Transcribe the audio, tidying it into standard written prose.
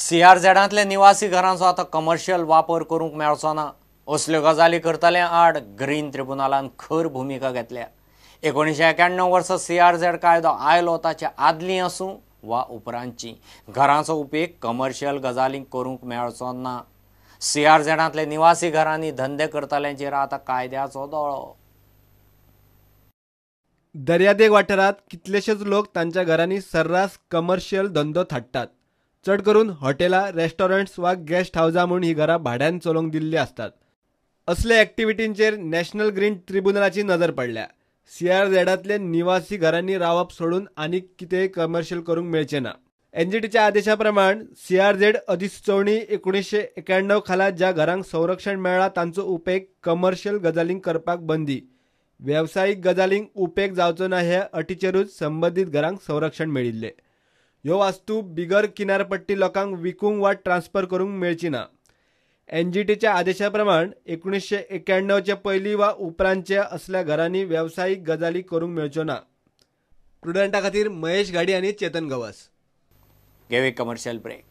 सीआरझेडांतल्या निवासी घरांचो आतां कमर्शियल वापर करूंक मेळचो ना असल्यो गजाली करतले आड ग्रीन ट्रिब्युनलान खर भुमिका घेतल्या। 1991 वर्सा सीआरझेड कायदो आयलो ताचे आदली आसूं वा उपरांतची घरांचो उपेग कमर्शियल गजालींक करूंक मेळचो ना। सीआरझेडांतल्या निवासी घरांनी धंदे करतल्यांचेर आतां कायद्याचो दोळो। दर्यादेग वाठारांत कितलेशेच लोक तांच्या घरांनी सर्रास कमर्शियल धंदो थाटतात। चड करून हॉटेलां, रेस्टॉरंट्स वा गेस्ट हावजां म्हूण ही घरां भाड्यान चलोवंक दिल्लीं आसतात। असले एक्टिविटींचेर नॅशनल ग्रीन ट्रिब्युनलाची नजर पडल्या। सीआरझेडांतले निवासी घरांनी रावप सोडून आनीक कितेंय कमर्शियल करूंक मेळचें ना। एनजीटीच्या आदेशा प्रमाण सीआरझेड अधिसुचोवणी 1991 खाला ज्या घरांक संरक्षण मेळ्ळां तांचो उपेग कमर्शियल गजालींक करपाक बंदी। वेवसायीक गजालींक उपेग जावचो ना हे अटीचेरूच संबंदीत घरांक संरक्षण मेळिल्लें। ह्यो वास्तू बिगर किनारपट्टी लोकांक विकूंक वा ट्रान्स्फर करूंक मेळची ना। एनजीटीच्या आदेशा प्रमाण 1991 चे पयलीं वा उपरांतचे असल्या घरांनी वेवसायीक गजाली करूंक मेळच्यो ना। प्रुडंटा खातीर महेश गाडी आनी चेतन गवस। घेवे कमर्शियल ब्रेक।